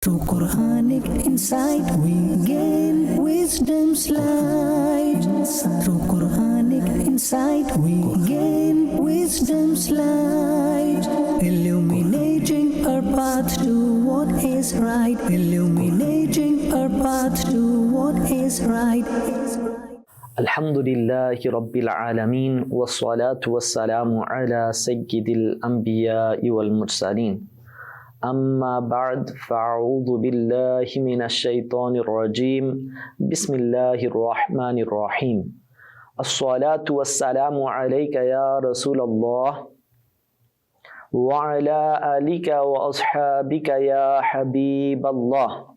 Through Quranic insight we gain wisdom's light. Through Quranic insight we gain wisdom's light. Illuminating our path to what is right. Illuminating our path to what is right. Alhamdulillahi Rabbil Alameen wassalatu wassalamu ala sayyidil anbiya'i wal mursaleen. Amma ba'd, fa'a'udhu billahi minash shaitanir rajim. Bismillahir rahmanir rahim. As-salatu wassalamu alayka ya Rasulallah wa ala alika wa ashabika ya Habiballah.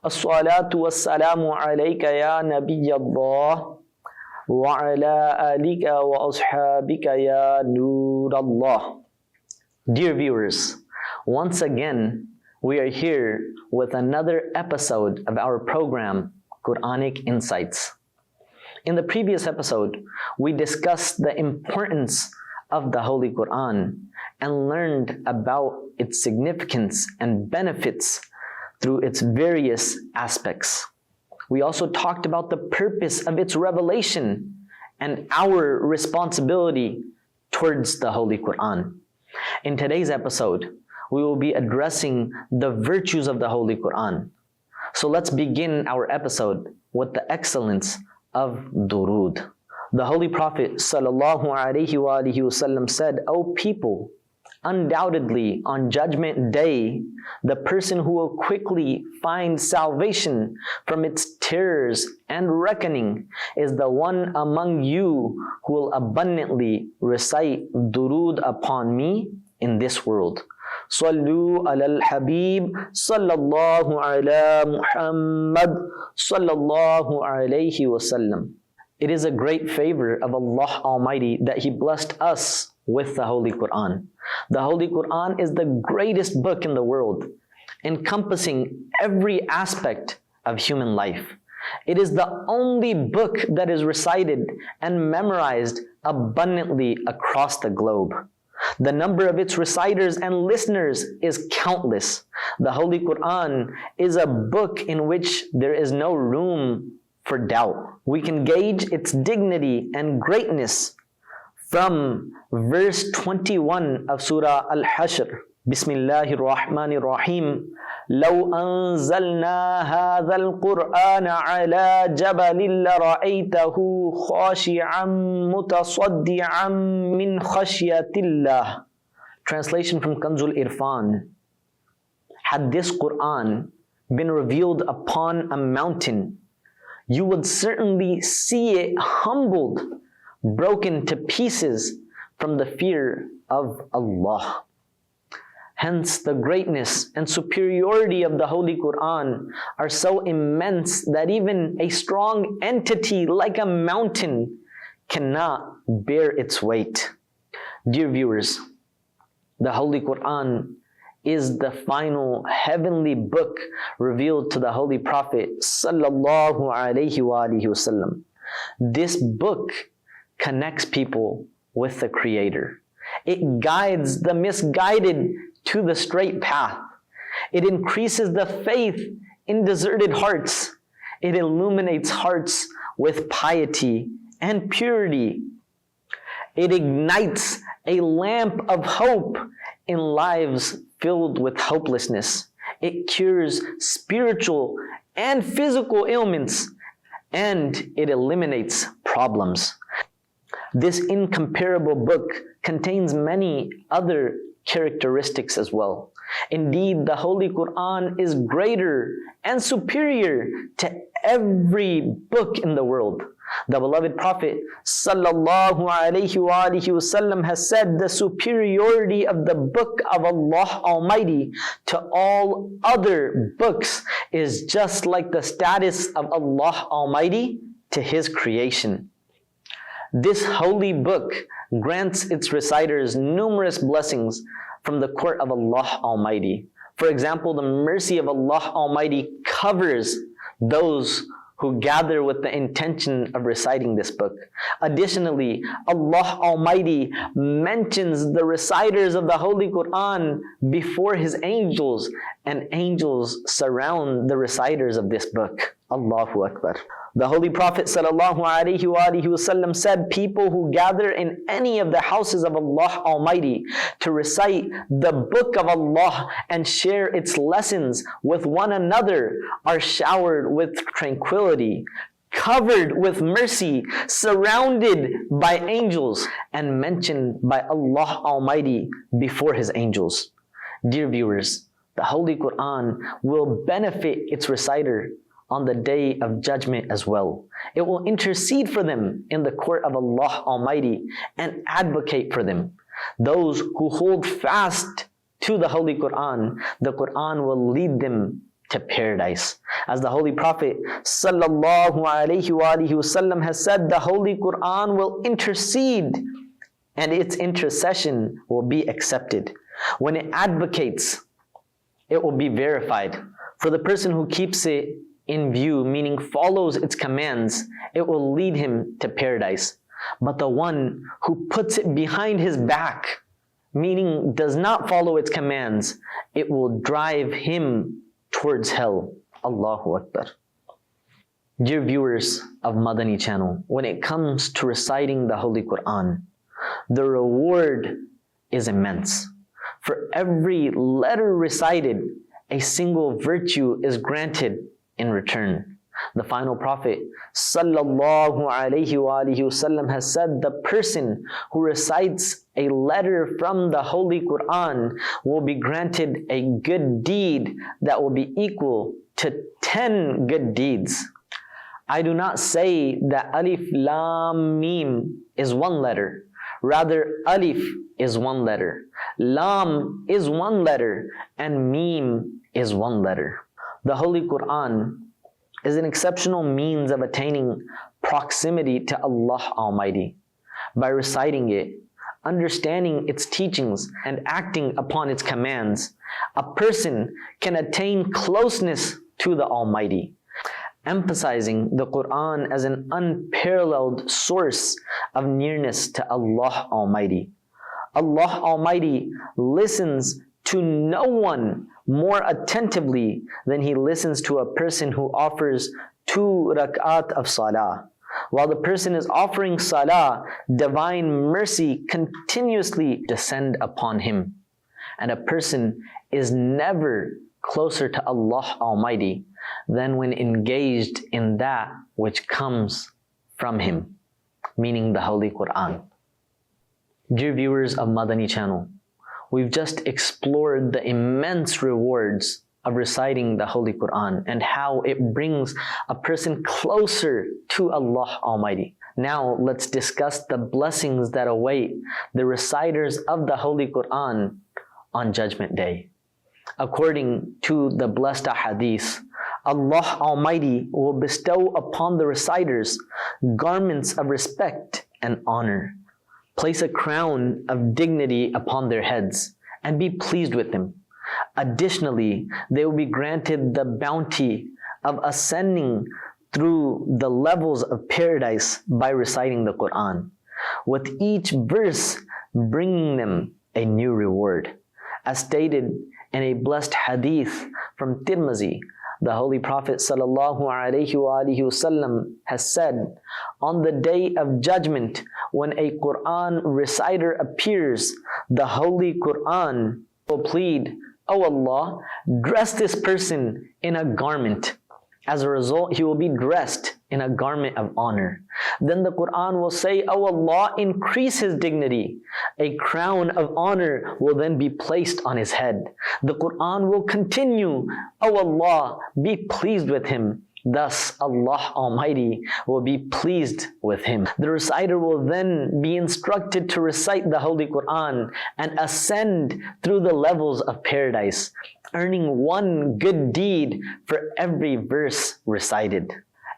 As-salatu wassalamu alayka ya Nabiyallah wa ala alika wa ashabika ya Nurallah. Dear viewers, once again, we are here with another episode of our program, Quranic Insights. In the previous episode, we discussed the importance of the Holy Quran and learned about its significance and benefits through its various aspects. We also talked about the purpose of its revelation and our responsibility towards the Holy Quran. In today's episode, we will be addressing the virtues of the Holy Quran. So let's begin our episode with the excellence of durood. The Holy Prophet ﷺ said, "O people, undoubtedly on Judgment Day, the person who will quickly find salvation from its terrors and reckoning is the one among you who will abundantly recite durood upon me in this world. Sallu ala al-Habib sallallahu ala Muhammad sallallahu alayhi wasallam." It is a great favor of Allah Almighty that He blessed us with the Holy Quran. The Holy Quran is the greatest book in the world, encompassing every aspect of human life. It is the only book that is recited and memorized abundantly across the globe. The number of its reciters and listeners is countless. The Holy Quran is a book in which there is no room for doubt. We can gauge its dignity and greatness from verse 21 of Surah Al-Hashr. Bismillahir Rahmanir Rahim. لو أنزلنا هذا القرآن على جبل لرأيته خاشعا متصدعا من خشية الله. Translation from Kanzul Irfan. Had this Quran been revealed upon a mountain, you would certainly see it humbled, broken to pieces from the fear of Allah. Hence, the greatness and superiority of the Holy Quran are so immense that even a strong entity like a mountain cannot bear its weight. Dear viewers, the Holy Quran is the final heavenly book revealed to the Holy Prophet sallallahu alaihi wasallam. This book connects people with the Creator. It guides the misguided to the straight path. It increases the faith in deserted hearts. It illuminates hearts with piety and purity. It ignites a lamp of hope in lives filled with hopelessness. It cures spiritual and physical ailments, and it eliminates problems. This incomparable book contains many other characteristics as well. Indeed, the Holy Quran is greater and superior to every book in the world. The beloved Prophet sallallahu alaihi wasallam has said, the superiority of the book of Allah Almighty to all other books is just like the status of Allah Almighty to His creation. This holy book grants its reciters numerous blessings from the court of Allah Almighty. For example, the mercy of Allah Almighty covers those who gather with the intention of reciting this book. Additionally, Allah Almighty mentions the reciters of the Holy Quran before His angels, and angels surround the reciters of this book. Allahu Akbar. The Holy Prophet ﷺ said, people who gather in any of the houses of Allah Almighty to recite the book of Allah and share its lessons with one another are showered with tranquility, covered with mercy, surrounded by angels, and mentioned by Allah Almighty before His angels. Dear viewers, the Holy Quran will benefit its reciter on the day of judgment as well. It will intercede for them in the court of Allah Almighty and advocate for them. Those who hold fast to the Holy Quran, the Quran will lead them to paradise. As the Holy Prophet ﷺ has said, the Holy Quran will intercede and its intercession will be accepted. When it advocates, it will be verified. For the person who keeps it in view, meaning follows its commands, it will lead him to paradise. But the one who puts it behind his back, meaning does not follow its commands, it will drive him towards hell. Allahu Akbar. Dear viewers of Madani Channel, when it comes to reciting the Holy Quran, the reward is immense. For every letter recited, a single virtue is granted in return. The final Prophet ﷺ has said, the person who recites a letter from the Holy Quran will be granted a good deed that will be equal to 10 good deeds. I do not say that Alif Lam Mim is one letter. Rather, Alif is one letter, Lam is one letter, and Mim is one letter. The Holy Quran is an exceptional means of attaining proximity to Allah Almighty. By reciting it, understanding its teachings, and acting upon its commands, a person can attain closeness to the Almighty. Emphasizing the Quran as an unparalleled source of nearness to Allah Almighty. Allah Almighty listens to no one more attentively than He listens to a person who offers 2 rak'at of salah. While the person is offering salah, divine mercy continuously descend upon him. And a person is never closer to Allah Almighty than when engaged in that which comes from Him, meaning the Holy Quran. Dear viewers of Madani Channel, we've just explored the immense rewards of reciting the Holy Quran and how it brings a person closer to Allah Almighty. Now let's discuss the blessings that await the reciters of the Holy Quran on Judgment Day. According to the blessed hadith, Allah Almighty will bestow upon the reciters garments of respect and honor, place a crown of dignity upon their heads, and be pleased with them. Additionally, they will be granted the bounty of ascending through the levels of paradise by reciting the Quran, with each verse bringing them a new reward. As stated in a blessed hadith from Tirmizi, the Holy Prophet ﷺ has said, on the day of judgment, when a Quran reciter appears, the Holy Quran will plead, "O Allah, dress this person in a garment." As a result, he will be dressed in a garment of honor. Then the Quran will say, "O Allah, increase his dignity." A crown of honor will then be placed on his head. The Quran will continue, "O Allah, be pleased with him." Thus, Allah Almighty will be pleased with him. The reciter will then be instructed to recite the Holy Quran and ascend through the levels of paradise, earning 1 good deed for every verse recited.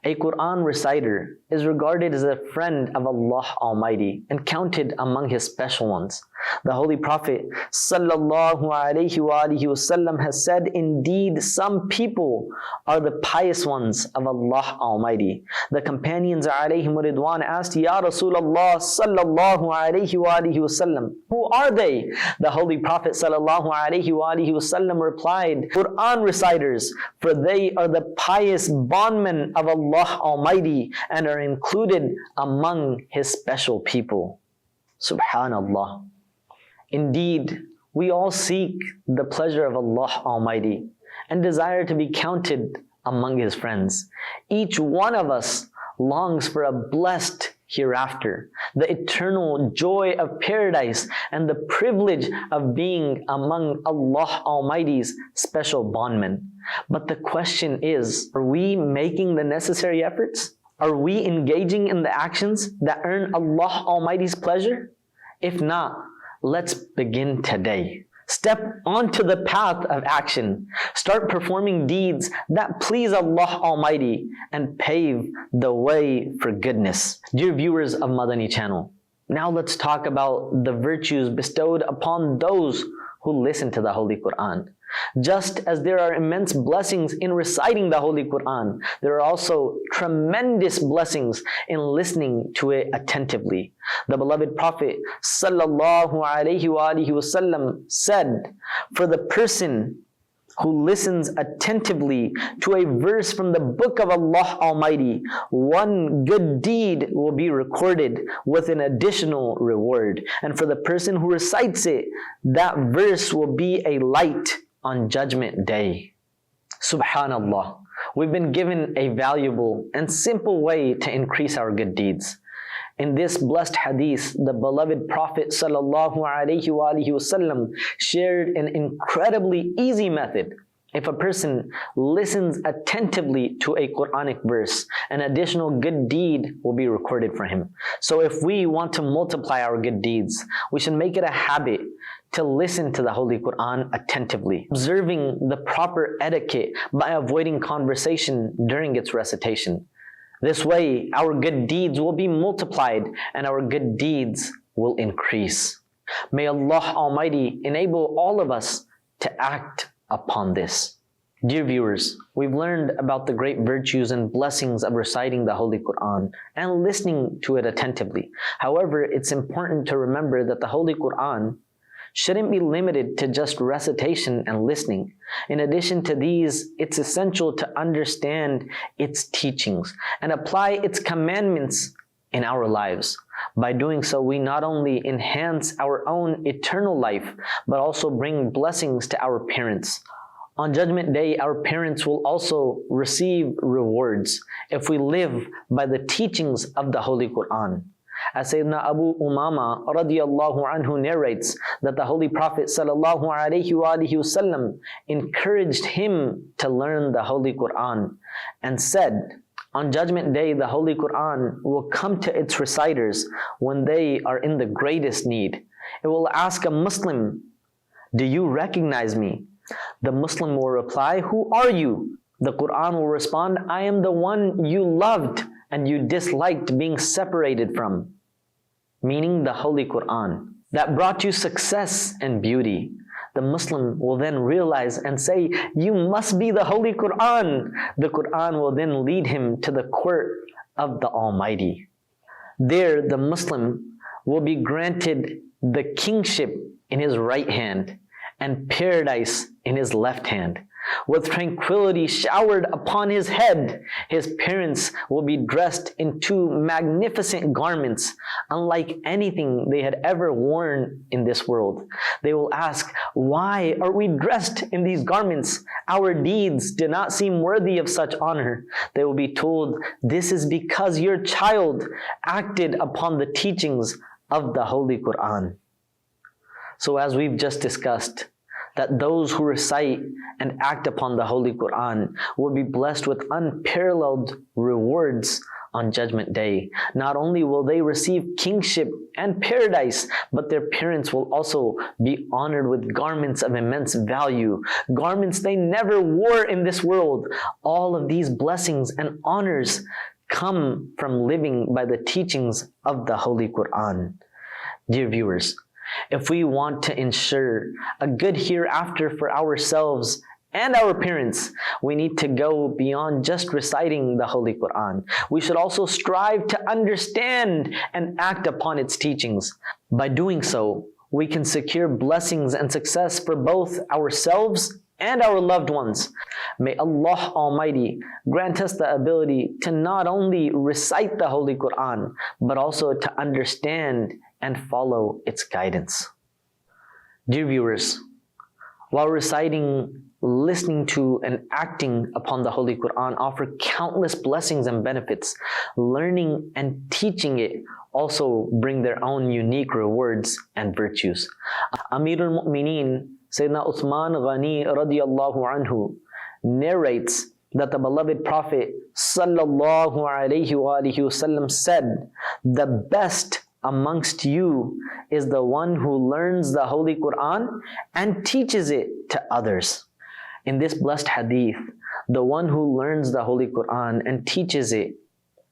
A Quran reciter is regarded as a friend of Allah Almighty and counted among His special ones. The Holy Prophet ﷺ has said, indeed, some people are the pious ones of Allah Almighty. The companions alayhim ridwan asked, Ya Rasulullah ﷺ, who are they? The Holy Prophet ﷺ replied, Quran reciters, for they are the pious bondmen of Allah Almighty and are included among His special people. Subhanallah. Indeed, we all seek the pleasure of Allah Almighty and desire to be counted among His friends. Each one of us longs for a blessed hereafter, the eternal joy of paradise, and the privilege of being among Allah Almighty's special bondmen. But the question is, are we making the necessary efforts? Are we engaging in the actions that earn Allah Almighty's pleasure? If not, let's begin today. Step onto the path of action. Start performing deeds that please Allah Almighty and pave the way for goodness. Dear viewers of Madani Channel, now let's talk about the virtues bestowed upon those who listen to the Holy Quran. Just as there are immense blessings in reciting the Holy Quran, there are also tremendous blessings in listening to it attentively. The beloved Prophet ﷺ said, for the person who listens attentively to a verse from the book of Allah Almighty, one good deed will be recorded with an additional reward. And for the person who recites it, that verse will be a light on Judgment Day. Subhanallah. We've been given a valuable and simple way to increase our good deeds. In this blessed hadith, the beloved Prophet ﷺ shared an incredibly easy method. If a person listens attentively to a Quranic verse, an additional good deed will be recorded for him. So if we want to multiply our good deeds, we should make it a habit to listen to the Holy Quran attentively, observing the proper etiquette by avoiding conversation during its recitation. This way, our good deeds will be multiplied and our good deeds will increase. May Allah Almighty enable all of us to act upon this. Dear viewers, we've learned about the great virtues and blessings of reciting the Holy Quran and listening to it attentively. However, it's important to remember that the Holy Quran shouldn't be limited to just recitation and listening. In addition to these, it's essential to understand its teachings and apply its commandments in our lives. By doing so, we not only enhance our own eternal life, but also bring blessings to our parents. On Judgment Day, our parents will also receive rewards if we live by the teachings of the Holy Quran. As Sayyidina Abu Umama radiyallahu anhu narrates that the Holy Prophet ﷺ encouraged him to learn the Holy Quran and said, on Judgment Day, the Holy Quran will come to its reciters when they are in the greatest need. It will ask a Muslim, do you recognize me? The Muslim will reply, who are you? The Quran will respond, I am the one you loved and you disliked being separated from, meaning the Holy Quran, that brought you success and beauty. The Muslim will then realize and say, you must be the Holy Quran. The Quran will then lead him to the court of the Almighty. There, the Muslim will be granted the kingship in his right hand and paradise in his left hand. With tranquility showered upon his head, his parents will be dressed in two magnificent garments, unlike anything they had ever worn in this world. They will ask, why are we dressed in these garments? Our deeds do not seem worthy of such honor. They will be told, this is because your child acted upon the teachings of the Holy Quran. So as we've just discussed, that those who recite and act upon the Holy Quran will be blessed with unparalleled rewards on Judgment Day. Not only will they receive kingship and paradise, but their parents will also be honored with garments of immense value, garments they never wore in this world. All of these blessings and honors come from living by the teachings of the Holy Quran. Dear viewers, if we want to ensure a good hereafter for ourselves and our parents, we need to go beyond just reciting the Holy Quran. We should also strive to understand and act upon its teachings. By doing so, we can secure blessings and success for both ourselves and our loved ones. May Allah Almighty grant us the ability to not only recite the Holy Quran, but also to understand and follow its guidance. Dear viewers, while reciting, listening to, and acting upon the Holy Quran offer countless blessings and benefits, learning and teaching it also bring their own unique rewards and virtues. Amirul Mu'mineen Sayyidina Uthman Ghani radiyallahu anhu narrates that the beloved Prophet sallallahu alaihi wasallam said, "The best amongst you is the one who learns the Holy Quran and teaches it to others." In this blessed hadith, the one who learns the Holy Quran and teaches it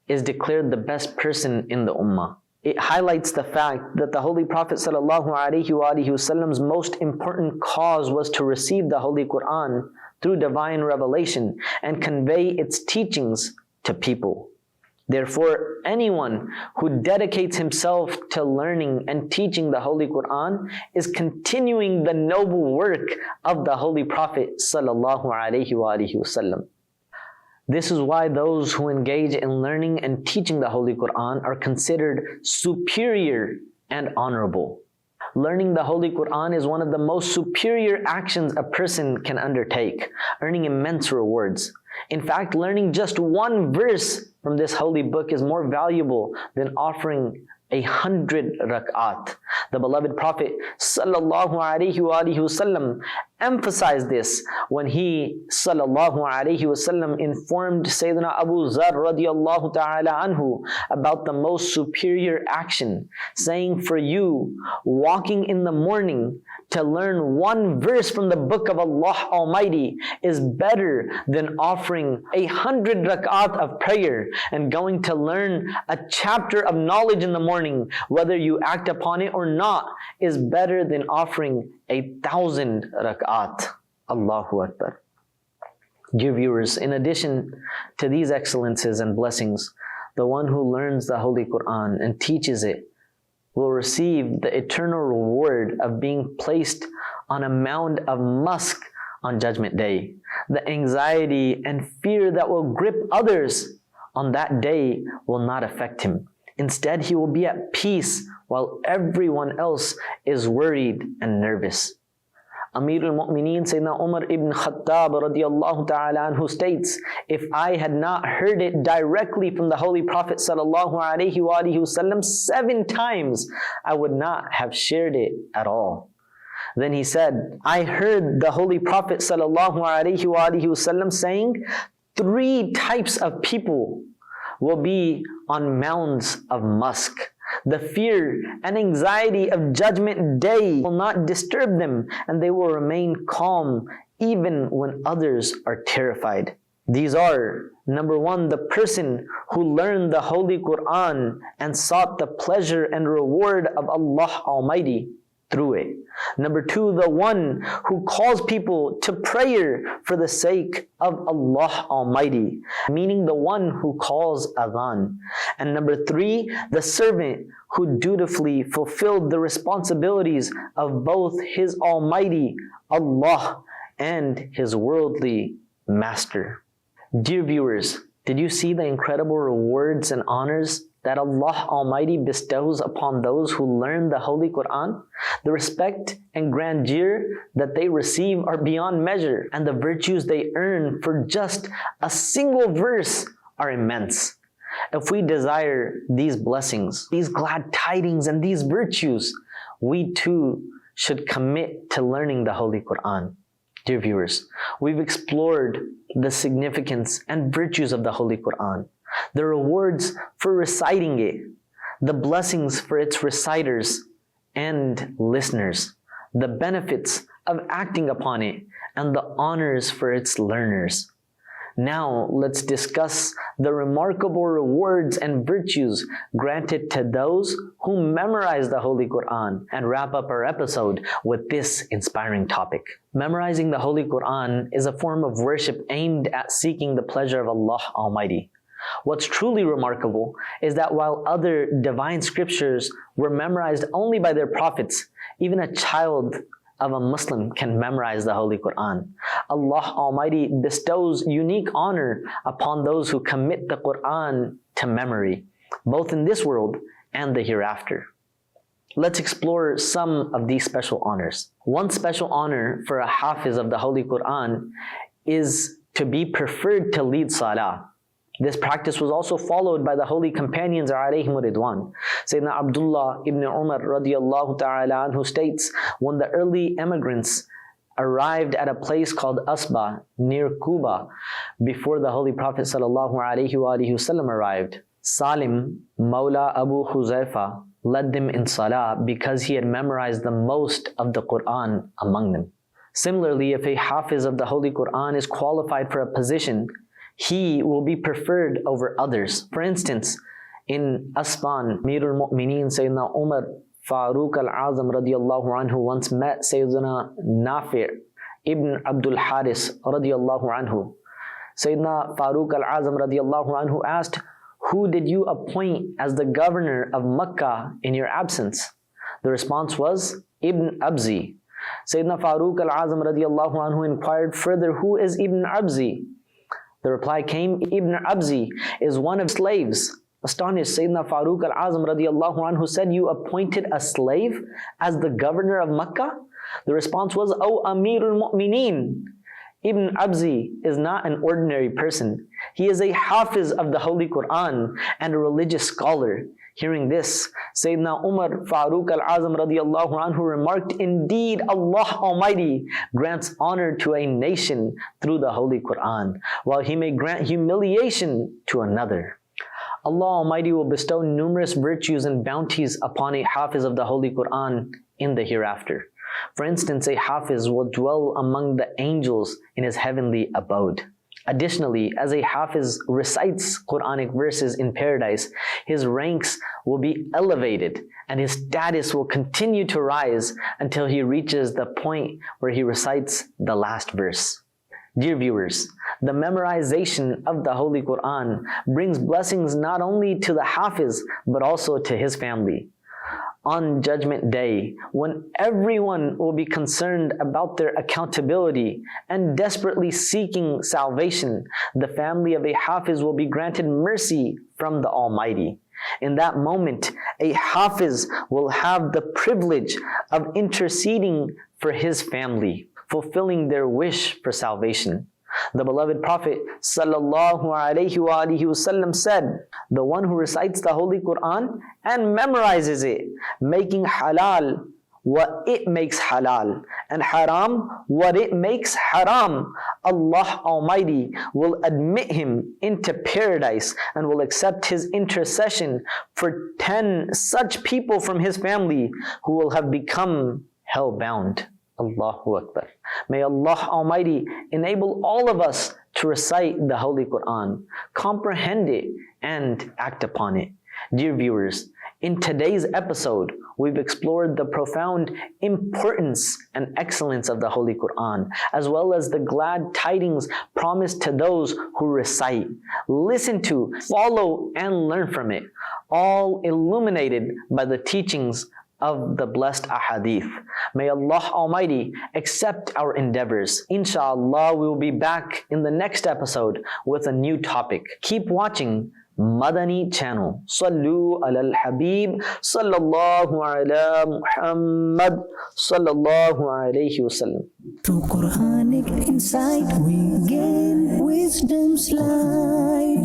is declared the best person in the ummah. It highlights the fact that the Holy Prophet ﷺ's most important cause was to receive the Holy Quran through divine revelation and convey its teachings to people. Therefore, anyone who dedicates himself to learning and teaching the Holy Quran is continuing the noble work of the Holy Prophet ﷺ. This is why those who engage in learning and teaching the Holy Quran are considered superior and honorable. Learning the Holy Quran is one of the most superior actions a person can undertake, earning immense rewards. In fact, learning just one verse from this holy book is more valuable than offering 100 rak'at. The beloved Prophet sallallahu alaihi wasallam emphasized this when he sallallahu alaihi wasallam informed Sayyidina Abu Zar radiyallahu ta'ala anhu about the most superior action, saying, "For you, walking in the morning to learn one verse from the book of Allah Almighty is better than offering 100 rak'at of prayer, and going to learn a chapter of knowledge in the morning, whether you act upon it or not, is better than offering 1,000 rak'at." Allahu Akbar. Dear viewers, in addition to these excellences and blessings, the one who learns the Holy Quran and teaches it will receive the eternal reward of being placed on a mound of musk on Judgment Day. The anxiety and fear that will grip others on that day will not affect him. Instead, he will be at peace while everyone else is worried and nervous. Amirul Mu'mineen Sayyidina Umar ibn Khattab radiyallahu ta'ala anhu states, "If I had not heard it directly from the Holy Prophet sallallahu alaihi wasallam 7 times, I would not have shared it at all." Then he said, "I heard the Holy Prophet sallallahu alaihi wasallam saying, 3 types of people will be on mounds of musk. The fear and anxiety of Judgment Day will not disturb them, and they will remain calm even when others are terrified. These are, number 1, the person who learned the Holy Quran and sought the pleasure and reward of Allah Almighty through it. Number 2, the one who calls people to prayer for the sake of Allah Almighty, meaning the one who calls adhan. And number 3, the servant who dutifully fulfilled the responsibilities of both His Almighty Allah and His worldly master." Dear viewers, did you see the incredible rewards and honors that Allah Almighty bestows upon those who learn the Holy Quran? The respect and grandeur that they receive are beyond measure, and the virtues they earn for just a single verse are immense. If we desire these blessings, these glad tidings, and these virtues, we too should commit to learning the Holy Quran. Dear viewers, we've explored the significance and virtues of the Holy Quran. the rewards for reciting it, the blessings for its reciters and listeners, the benefits of acting upon it, and the honors for its learners. Now let's discuss the remarkable rewards and virtues granted to those who memorize the Holy Quran, and wrap up our episode with this inspiring topic. Memorizing the Holy Quran is a form of worship aimed at seeking the pleasure of Allah Almighty. What's truly remarkable is that while other divine scriptures were memorized only by their prophets, even a child of a Muslim can memorize the Holy Quran. Allah Almighty bestows unique honor upon those who commit the Quran to memory, both in this world and the hereafter. Let's explore some of these special honors. One special honor for a Hafiz of the Holy Quran is to be preferred to lead Salah. This practice was also followed by the holy companions alayhim ridwan. Sayyidina Abdullah ibn Umar radiyallahu ta'ala anhu states, when the early immigrants arrived at a place called Asba near Kuba before the Holy Prophet sallallahu alaihi wasallam arrived, Salim, Mawla Abu Huzaifa, led them in Salah because he had memorized the most of the Quran among them. Similarly, if a Hafiz of the Holy Quran is qualified for a position, he will be preferred over others. For instance, in Asban, Amirul Mu'mineen Sayyidina Umar Farooq al-Azam radiyallahu anhu once met Sayyidina Nafi' ibn Abdul Haris radiyallahu anhu. Sayyidina Farooq al-Azam radiyallahu anhu asked, "Who did you appoint as the governor of Makkah in your absence?" The response was, "Ibn Abzi." Sayyidina Farooq al-Azam radiyallahu anhu inquired further, "Who is Ibn Abzi?" The reply came, "Ibn Abzi is one of slaves." Astonished, Sayyidina Farooq al-Azam radiyallahu anhu said, "You appointed a slave as the governor of Makkah?" The response was, "O Amirul Mu'mineen, Ibn Abzi is not an ordinary person. He is a Hafiz of the Holy Quran and a religious scholar." Hearing this, Sayyidina Umar Farooq al-Azam radiyallahu anhu remarked, "Indeed, Allah Almighty grants honor to a nation through the Holy Quran, while He may grant humiliation to another." Allah Almighty will bestow numerous virtues and bounties upon a Hafiz of the Holy Quran in the hereafter. For instance, a Hafiz will dwell among the angels in his heavenly abode. Additionally, as a Hafiz recites Quranic verses in paradise, his ranks will be elevated and his status will continue to rise until he reaches the point where he recites the last verse. Dear viewers, the memorization of the Holy Quran brings blessings not only to the Hafiz but also to his family. On Judgment Day, when everyone will be concerned about their accountability and desperately seeking salvation, the family of a Hafiz will be granted mercy from the Almighty. In that moment, a Hafiz will have the privilege of interceding for his family, fulfilling their wish for salvation. The beloved Prophet sallallahu alaihi wasallam said, "The one who recites the Holy Quran and memorizes it, making halal what it makes halal, and haram what it makes haram, Allah Almighty will admit him into paradise and will accept his intercession for 10 such people from his family who will have become hell-bound." Allahu Akbar. May Allah Almighty enable all of us to recite the Holy Quran, comprehend it, and act upon it. Dear viewers, in today's episode, we've explored the profound importance and excellence of the Holy Quran, as well as the glad tidings promised to those who recite, listen to, follow, and learn from it, all illuminated by the teachings of the blessed ahadith. May Allah Almighty accept our endeavors. Inshallah, we will be back in the next episode with a new topic. Keep watching Madani Channel. Sallu ala al-Habib sallallahu ala Muhammad sallallahu alayhi wasallam. Through Quranic insight we gain wisdom's light.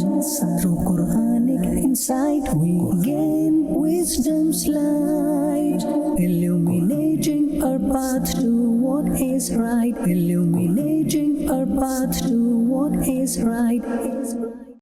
Through Quranic insight we gain wisdom's light. Illuminating our path to what is right. Illuminating our path to what is right.